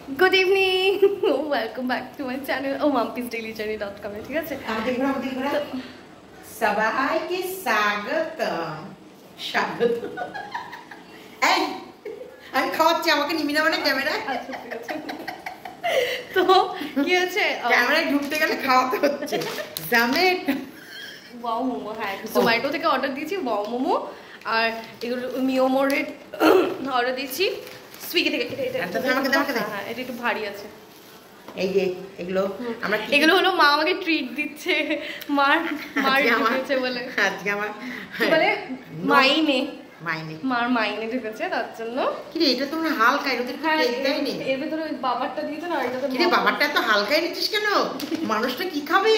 Good evening. Welcome back to my channel. Oh, mumpysdailyjourney.com. ठीक है? सबाइके स्वागतम स्वागत এই আমি খাওয়াচ্ছি আমাকে নিবি না মানে ক্যামেরায় তো কি আছে ক্যামেরায় ঢুকতে গেলে খাওয়াতে হচ্ছে জামেট ওয়াও মোমো হ্যাঁ জোম্যাটো থেকে অর্ডার দিয়েছি ওয়াও মোমো আর এগুলো মিওমোরের অর্ডার দিয়েছি সুইগি থেকে এটা হ্যাঁ এটা একটু ভারী আছে এই যে এগুলো আমরা এগুলো হলো মা আমাকে ট্রিট দিচ্ছে মার দিচ্ছে বলে আজকে আমার বলে মাইনে মার মাইনে ঢুকেছে তার জন্য কি রে এটা তোমরা হালকা এর দেয় নি এর ভিতরে বাবারটা দিয়েছে না এটা তো কি রে বাবারটা এত হালকাই নিচ্ছিস কেন মানুষটা কি খাবে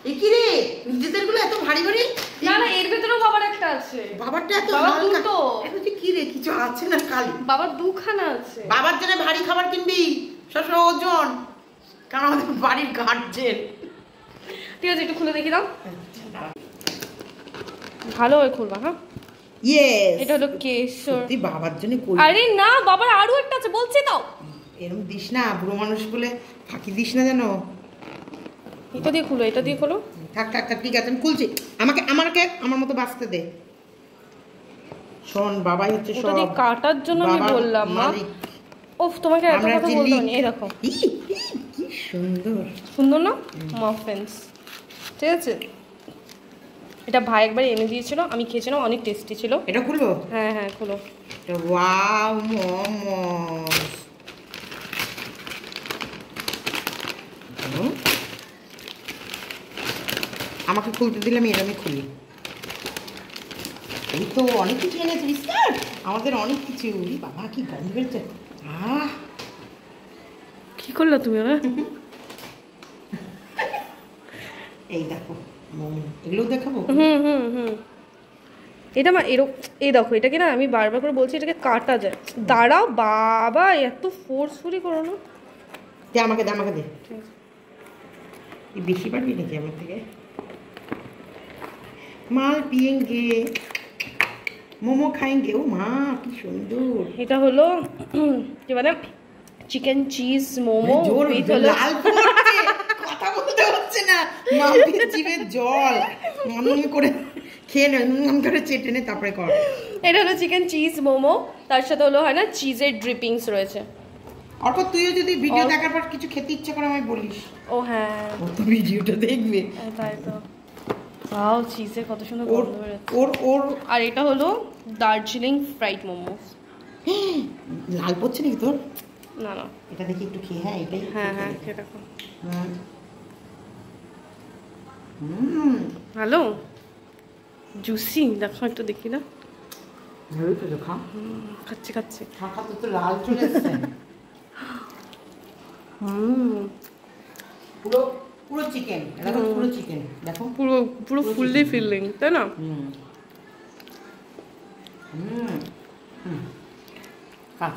এই কি রে নিজেদের গুলো এত ভারী ভারী না না এর ভিতরেও বাবার একটা আছে বাবারটা এত হালকা তো এটা কি রে কিছু আছে না খালি বাবার দুখানা আছে বাবার জন্য ভারী খাবার কিনবি সব ওজন কারণ আমাদের বাড়ির গার্জেন ঠিক আছে একটু খুলে দেখি দাও ভালো হয় খুলবা হ্যাঁ ইয়েস এটা হলো কেশর তুই বাবার জন্য কই আরে না বাবার আরো একটা আছে বলছি তো এরকম দিস না বুড়ো মানুষ বলে ফাঁকি দিস না জানো এটা দিয়ে খোলো থাক ঠিক আছে আমি খুলছি আমার মতো বাঁচতে দে শোন বাবাই হচ্ছে সব ওটা কাটার জন্য আমি বললাম মা ওফ তোমাকে এত কথা বলতো না এই দেখো কি সুন্দর না মাফিনস ঠিক আছে এটা ভাই একবার এনে দিয়েছিল আমি খেয়েছিলাম অনেক টেস্টি ছিল এটা খুলবো হ্যাঁ খুলো ওয়াও মোমোস আমাকে খুলতে দিলাম এরকমই খুলি এই তো অনেক কিছু এনেছে বিস্কুট আমাদের অনেক কিছু বাবা কি গন্ধ বেরোচ্ছে কি করলো তুমি এই দেখো এগুলো দেখাবো এটা এই দেখো এটাকে না আমি বারবার করে বলছি এটাকে কাটা যায় দাঁড়াও বাবা এত ফোর্সফুলি করো না দে আমাকে দে বেশি পারবি নাকি আমার থেকে মাল পিয়েঙ্গে মোমো খাएंगे ও মা কি সুন্দর এটা হলো কি মানে চিকেন চিজ মোমো উইথ হলো লাল পড়ছে কথা বলতে হচ্ছে না মাম্পির জিভে জল মন করে খেয়ে নে মন করে চেটে নে তারপরে কর এটা হলো চিকেন চিজ মোমো তার সাথে হলো হয় না চিজের ড্রিপিংস রয়েছে অর্ক তুইও যদি ভিডিও দেখার পর কিছু খেতে ইচ্ছে করে আমায় বলিস ও হ্যাঁ ও তো ভিডিওটা দেখবে তাই তো ওয়াও চিজের কত সুন্দর গন্ধ বেরোচ্ছে ওর আর এটা হলো দার্জিলিং ফ্রাইড মোমোস লাল পড়ছে নাকি তোর না এটা দেখি একটু খেয়ে এটাই হ্যাঁ খেয়ে দেখো ভালো জুসি দেখো একটু দেখি না ভালো তো খা খাচ্ছি খাতে তো লাল চলে এসেছে পুরো চিকেন দেখো পুরো চিকেন দেখো পুরো ফুললি ফিলিং তাই না খা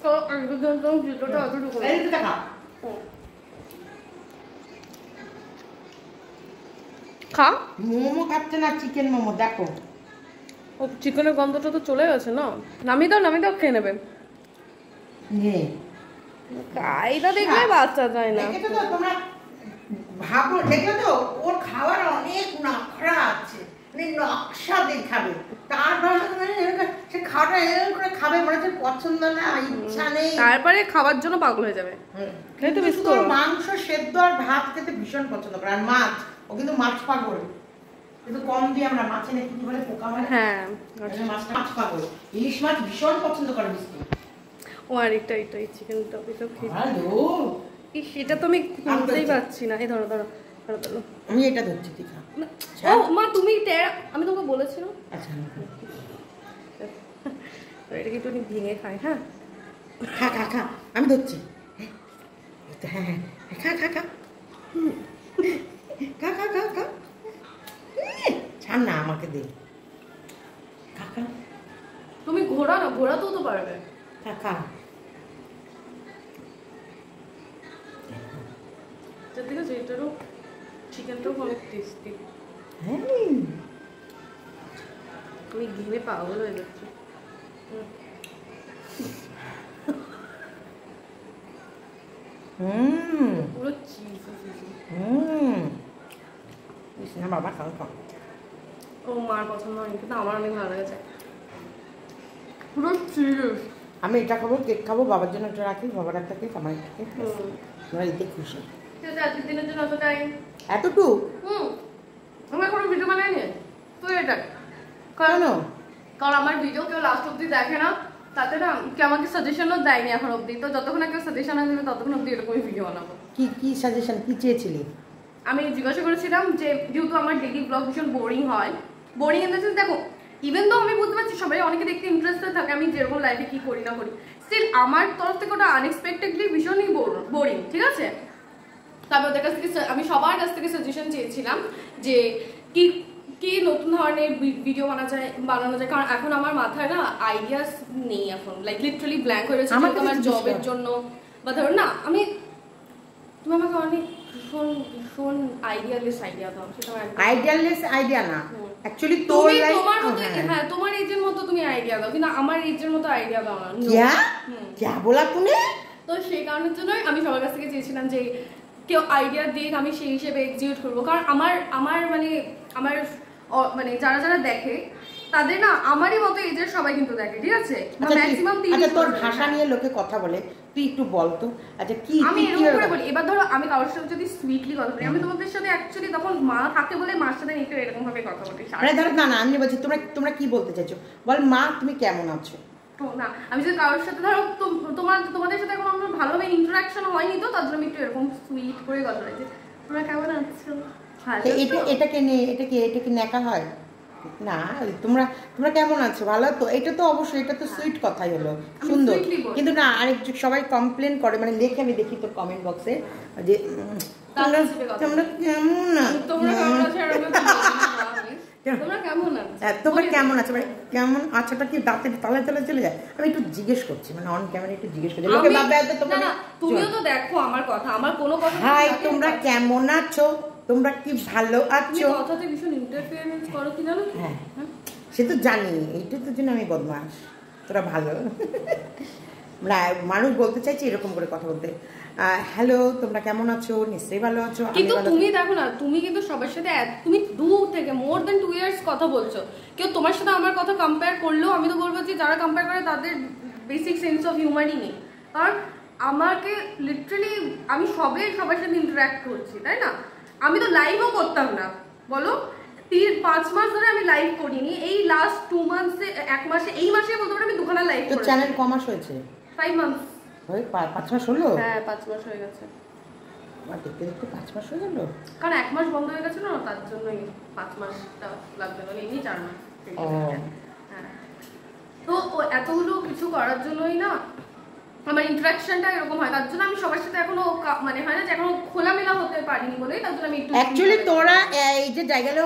তো একদম ভিডিওটা অতটুকু খা মোমো খাচ্ছে না চিকেন মোমো দেখো ও চিকেনের গন্ধটা তো চলে গেছে না নামিয়ে দাও খেয়ে নেবে কায়দা দেখলে বাচ্চা যায় না তোমরা ভাবো দেখলে তো ওর খাওয়ার অনেক নখরা আছে নকশা দেখাবে সে খাওয়াটা এরকম করে খাবে মনে হচ্ছে পছন্দ না ইচ্ছা নেই তারপরে খাওয়ার জন্য পাগল হয়ে যাবে মাংস সেদ্ধ আর ভাত খেতে ভীষণ পছন্দ করে আর মাছ ও কিন্তু মাছ পাগল কিন্তু কম দিয়ে আমরা মাছে নাকি কি বলে পোকা মারে হ্যাঁ মাছ পাগল ইলিশ মাছ ভীষণ পছন্দ করে বিস্কুট ও আর এটা চিকেনটা এসব খেয়ে সেটা তো আমি বুঝতেই পারছি না এই ধরো আমি এটা ধরছি তুই খা ও মা তুমি আমি তোমাকে বলেছিলাম আচ্ছা এটাকে একটু ভেঙে খাই হ্যাঁ খা আমি ধরছি হ্যাঁ খা ছাড় না আমাকে দে খা তুমি ঘোরাতেও তো পারবে খা ঠিক আছে এটারও চিকেনটাও অনেক টেস্টি হ্যাঁ তুমি ঘিমে পাগল হয়ে যাচ্ছ পুরো চিজ। না বাবা খাও খাও। ও মার পছন্দ হয়নি কিন্তু আমার অনেক ভালো লেগেছে, পুরো চিজ। আমি এটা খাবো, কেক খাবো, বাবার জন্য একটা রাখি, বাবার একটা কেক, আমার একটা কেক, আমরা এতে খুশি। আজকের দিনের জন্য অত টাইম এতটুকু? আমি কোনো ভিডিও বানাইনি তো এটা কেন? কারণ আমার ভিডিও কেউ লাস্ট অব্দি দেখে না, তাতে না কেউ আমাকে সাজেশনও দেয়নি এখন অব্দি। তো যতক্ষণ না কেউ সাজেশন দেবে ততক্ষণ অব্দি এরকমই ভিডিও বানাবো। কি কি সাজেশন কি চেয়েছিলি? আমি জিজ্ঞাসা করেছিলাম যে যেহেতু আমার ডেইলি ব্লগ ভীষণ বোরিং হয়, বোরিং ইন দ্য সেন্স, দেখো ইভেন তো আমি বুঝতে পারছি সবাই অনেকে দেখতে ইন্টারেস্টেড থাকে আমি যেরকম লাইফে কি করি না করি, স্টিল আমার তরফ থেকে ওটা আনএক্সপেক্টেডলি ভীষণই বোরিং, ঠিক আছে? তবে ওদের কাছ থেকে আমি সবার কাছ থেকে সাজেশন চেয়েছিলাম যে কি কি নতুন ধরনের ভিডিও বানানো যায়, কারণ এখন আমার মাথায় না আইডিয়াস নেই এখন, লাইক লিটারালি ব্ল্যাঙ্ক হয়ে রয়েছে আমার জবের জন্য, বা ধরো না আমি তুমি আমাকে অনেক ভীষণ ভীষণ আইডিয়ালেস আইডিয়া দাও, সেটা আইডিয়ালেস আইডিয়া না অ্যাকচুয়ালি তোমার মতো, হ্যাঁ তোমার এজের মতো তুমি আইডিয়া দাও, কিন্তু আমার এজের মতো আইডিয়া দাও না। क्या बोला तूने? তো সেই কারণের জন্যই আমি সবার কাছ থেকে চেয়েছিলাম যে কেউ আইডিয়া দিক, আমি সেই হিসেবে এক্সিকিউট করবো। কারণ আমার মানে যারা যারা দেখে তাদের না আমারই মতো এজের সবাই কিন্তু দেখে, ঠিক আছে? ম্যাক্সিমাম 30। আচ্ছা তোর ভাষা নিয়ে লোকে কথা বলে, তুই একটু বল তো। আচ্ছা কি আমি এরকম করে বলি, এবার ধরো আমি কারোর সাথে যদি সুইটলি কথা বলি, আমি তোমাদের সাথে অ্যাকচুয়ালি তখন মা থাকে বলে মার সাথে একটু এরকম ভাবে কথা বলি। আরে ধরো না আমি বলছি তোমরা কি বলতে চাইছো, বল মা তুমি কেমন আছো? না আমি যদি কারোর সাথে ধরো তোমাদের সাথে এখন আমার ভালোভাবে ইন্টারাকশন হয়নি, তো তার জন্য আমি একটু এরকম সুইট করে কথা বলি, তোমরা কেমন আছো। এটাকে নেকা হয় না, তোমরা কেমন আছো, ভালো তো? এটা তো অবশ্যই, এটা তো সুইট কথাই হলো, সুন্দর। কিন্তু না আরেক সবাই কমপ্লেন করে, মানে লেখে, আমি দেখি তোর কমেন্ট বক্সে যে তোমরা কেমন আছো, তোমরা কেমন আছো, মানে কেমন আছোটা কি দাঁতের তলায় তলায় চলে যায়? আমি একটু জিজ্ঞেস করছি, মানে অন ক্যামেরা একটু জিজ্ঞেস করছি, লোকে ভাববে হয়তো তোমরা, তুমিও তো দেখো আমার কথা, আমার কোনো কথা। হাই তোমরা কেমন আছো, তোমরা কি ভালো আছো? কথাতে ভীষণ ইন্টারফেয়ারেন্স করো কি জানো? হ্যাঁ সে তো জানি, এইটা তো জন্য আমি বদমাস, তোরা ভালো। মানুষ বলতে চাইছে এরকম করে কথা বলতে, হ্যালো তোমরা কেমন আছো, নিশ্চয়ই ভালো আছো। কিন্তু তুমি দেখো না, তুমি কিন্তু সবার সাথে তুমি 2 থেকে মোর দ্যান 2 ইয়ার্স কথা বলছো, কেউ তোমার সাথে আমার কথা কম্পেয়ার করলেও আমি তো বলবো যে যারা কম্পেয়ার করে তাদের বেসিক সেন্স অফ হিউমারই নেই। কারণ আমাকে লিটারালি আমি সবার সাথে ইন্টারাক্ট করছি, তাই না? আমি তো লাইভও করতাম না, বলো 5 মাস ধরে আমি লাইভ করিনি, এই লাস্ট 2 মান্থসে 1 মাসে, এই মাসে বলতে পারো আমি দুখানা লাইভ করেছি। তো চ্যানেল ক মাস হয়েছে? 5 মান্থস। ওই 5 মাস হলো? হ্যাঁ 5 মাস হয়ে গেছে। দেখতে দেখতে 5 মাস হয়ে গেল, কারণ 1 মাস বন্ধ হয়ে গেছে না, তার জন্যই 5 মাসটা লাগবে, মানে এমনি 4 মাস। হ্যাঁ তো এতগুলো কিছু করার জন্যই না আমার ইন্টারাকশনটা এরকম হয়, তার জন্য আমি সবার সাথে এখনো মানে হয় না যে এখনো খোলামেলা হতে পারিনি বলেই তার জন্য আমি একটু অ্যাকচুয়ালি তোরা এই যে জায়গাটা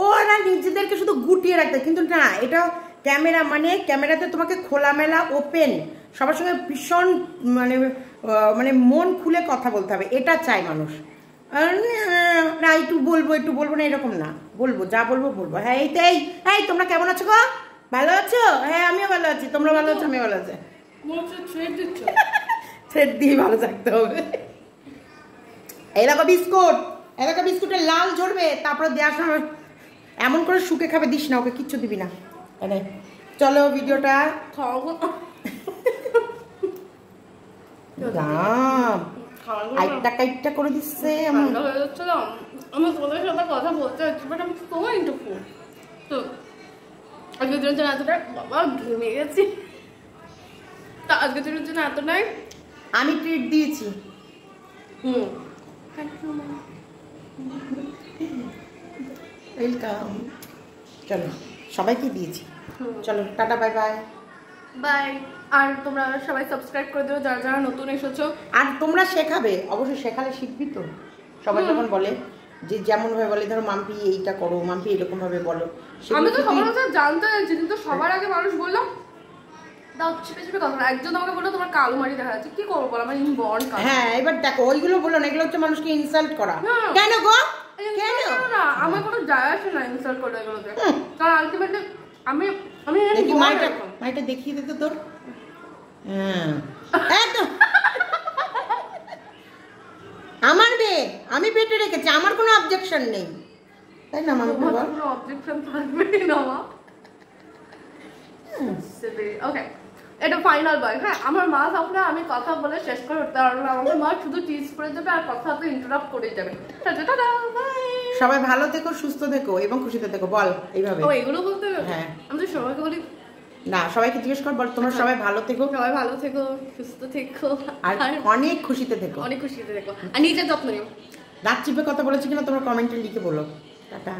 ওরা নিজেদেরকে শুধু গুটিয়ে রাখতে, কিন্তু না এটা ক্যামেরা, মানে ক্যামেরাতে তোমাকে খোলামেলা ওপেন সবার সঙ্গে ভীষণ মানে মন খুলে কথা বলতে হবে, এটা চাই মানুষ। না একটু বলবো না এরকম না, বলবো যা বলবো। হ্যাঁ এই তোমরা কেমন আছো গো, ভালো আছো? হ্যাঁ আমিও ভালো আছি, তোমরা ভালো আছো? আমিও ভালো আছি। থ্রেড দিয়ে ভালো থাকতে হবে। এই দেখো বিস্কুটের লাল ঝরবে, তারপরে দেওয়ার সময় এমন করে শুকে খাবে, দিস না ওকে, কিচ্ছু দিবি না। চলো ভিডিওটা কাইটটা করে দিচ্ছে। আমি তোমাদের সাথে কথা বলতে হচ্ছে, বাট আমি তোমার ইন্টারফোন তো আজকের দিনের জন্য এতটা, বাবা ঘেমে গেছি। তা আজকের দিনের জন্য এতটাই, আমি ট্রিট দিয়েছি। ওয়েলকাম। চলো সবাইকে দিয়েছি, চলো টাটা বাই বাই বাই। আর তোমরা সবাই সাবস্ক্রাইব করে দিও যারা যারা নতুন এসেছো। আর তোমরা শেখাবে, অবশ্যই শেখালে শিখবি তো। সবাই যখন বলে যে যেমন ভাবে বলে, ধরো মাম্পি এইটা করো, মাম্পি এরকম ভাবে বলো, আমি তো সবার কথা জানতে চাইছি, কিন্তু সবার আগে মানুষ বললো দাও চেপে কথা। একজন আমাকে বললো তোমার কালো মারি দেখা যাচ্ছে, কি করবো বল, আমার ইনবর্ন কালো। হ্যাঁ এবার দেখো ওইগুলো বলো না, এগুলো হচ্ছে মানুষকে ইনসাল্ট করা। কেন গো? কেন না, আমার কোনো যায় আসে না ইনসাল্ট করে এগুলোতে, কারণ আলটিমেটলি আমি দেখি মাইটা দেখিয়ে দিতে তোর। হ্যাঁ অবজেকশন নেই, তাই না মামি? তোমার তো কোনো অবজেকশন থাকবেই না মা। ওকে, এটা ফাইনাল বয়। হ্যাঁ, আমার মা থাকলে আমি কথা বলে শেষ করে উঠতে পারবো না, আমাদের মা শুধু টিজ করে দেবে আর কথা তো ইন্টারাপ্ট করে যাবে। Tata, bye. সবাই ভালো থেকো, সুস্থ থেকো এবং খুশিতে থেকো, বল এইভাবে। ও এগুলো বলতে হবে? হ্যাঁ। আমি তো সবাইকে বলি না, সবাইকে জিজ্ঞেস কর, বল তোমরা সবাই ভালো থেকো সবাই ভালো থেকো, সুস্থ থেকো, আর অনেক খুশিতে থেকো। অনেক খুশিতে থেকো, আর নিজের যত্ন নিও। দাঁত চিপে কথা বলেছি কিনা তোমরা কমেন্টে লিখে বলো। টাটা।